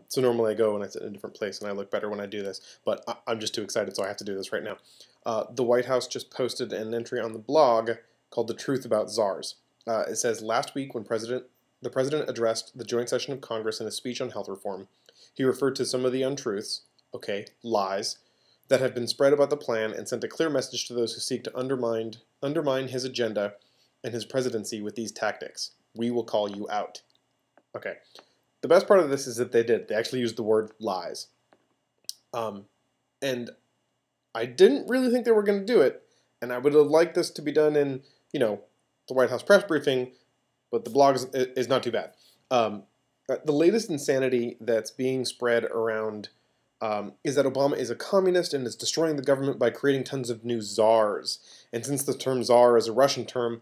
So normally I go and I sit in a different place and I look better when I do this, but I'm just too excited, so I have to do this right now. The White House just posted an entry on the blog called "The Truth About Czars." It says, last week when the president addressed the joint session of Congress in a speech on health reform, he referred to some of the untruths, okay, lies, that have been spread about the plan and sent a clear message to those who seek to undermine his agenda and his presidency with these tactics. We will call you out. Okay. The best part of this is that they did. They actually used the word lies. And I didn't really think they were going to do it, and I would have liked this to be done in, the White House press briefing, but the blog is not too bad. The latest insanity that's being spread around is that Obama is a communist and is destroying the government by creating tons of new czars. And since the term czar is a Russian term,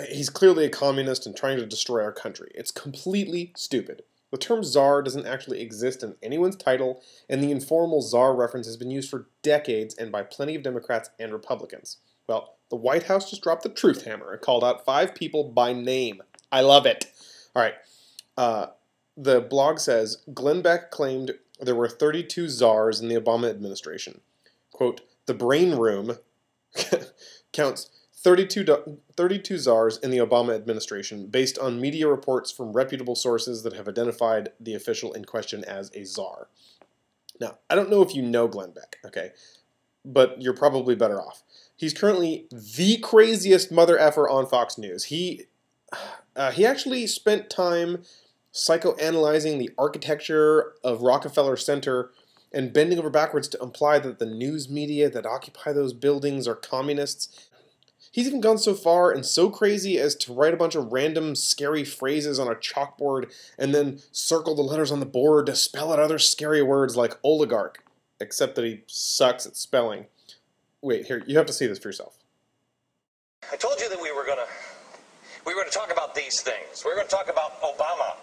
he's clearly a communist and trying to destroy our country. It's completely stupid. The term czar doesn't actually exist in anyone's title, and the informal czar reference has been used for decades and by plenty of Democrats and Republicans. Well, the White House just dropped the truth hammer and called out 5 people by name. I love it. All right. The blog says, Glenn Beck claimed there were 32 czars in the Obama administration. Quote, the brain room counts 32 czars in the Obama administration based on media reports from reputable sources that have identified the official in question as a czar. Now, I don't know if you know Glenn Beck, okay, but you're probably better off. He's currently the craziest mother effer on Fox News. He actually spent time psychoanalyzing the architecture of Rockefeller Center and bending over backwards to imply that the news media that occupy those buildings are communists. He's even gone so far and so crazy as to write a bunch of random scary phrases on a chalkboard and then circle the letters on the board to spell out other scary words like oligarch, except that he sucks at spelling. Wait, here, you have to see this for yourself. I told you that we were going to talk about these things. We were going to talk about Obama,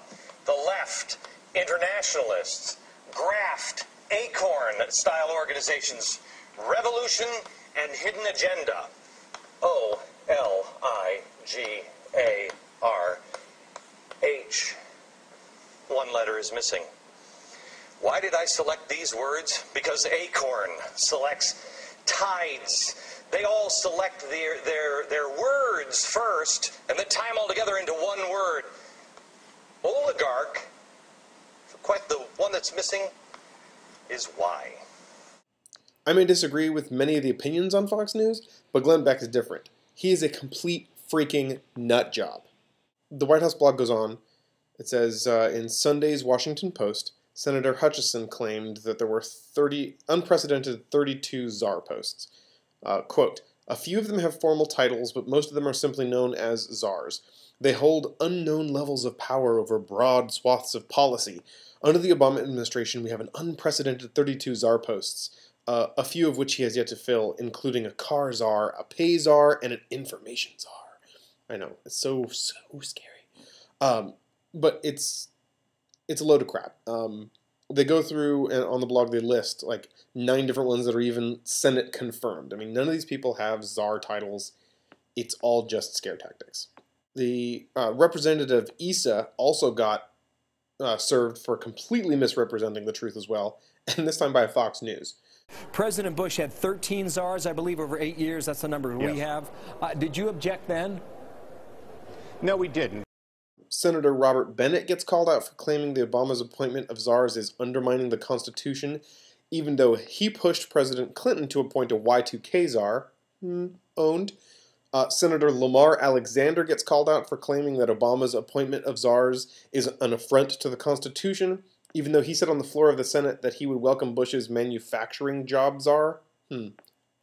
the left, internationalists, graft, acorn-style organizations, revolution, and hidden agenda. O-L-I-G-A-R-H. One letter is missing. Why did I select these words? Because acorn selects tides. They all select their words first and then tie them all together into one word. Oligarch, quite the one that's missing, is Y. I may disagree with many of the opinions on Fox News, but Glenn Beck is different. He is a complete freaking nut job. The White House blog goes on. It says, in Sunday's Washington Post, Senator Hutchison claimed that there were unprecedented 32 czar posts. Quote, a few of them have formal titles, but most of them are simply known as czars. They hold unknown levels of power over broad swaths of policy. Under the Obama administration, we have an unprecedented 32 czar posts. A few of which he has yet to fill, including a car czar, a pay czar, and an information czar. I know, it's so scary. But it's a load of crap. They go through, and on the blog they list like 9 different ones that are even Senate confirmed. I mean, none of these people have czar titles. It's all just scare tactics. The Representative Issa also got served for completely misrepresenting the truth as well, and this time by Fox News. President Bush had 13 czars, I believe, over 8 years. That's the number we have. Did you object then? No, we didn't. Senator Robert Bennett gets called out for claiming the Obama's appointment of czars is undermining the Constitution, even though he pushed President Clinton to appoint a Y2K czar. Owned. Senator Lamar Alexander gets called out for claiming that Obama's appointment of czars is an affront to the Constitution, even though he said on the floor of the Senate that he would welcome Bush's manufacturing job czar.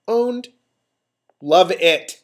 Owned. Love it.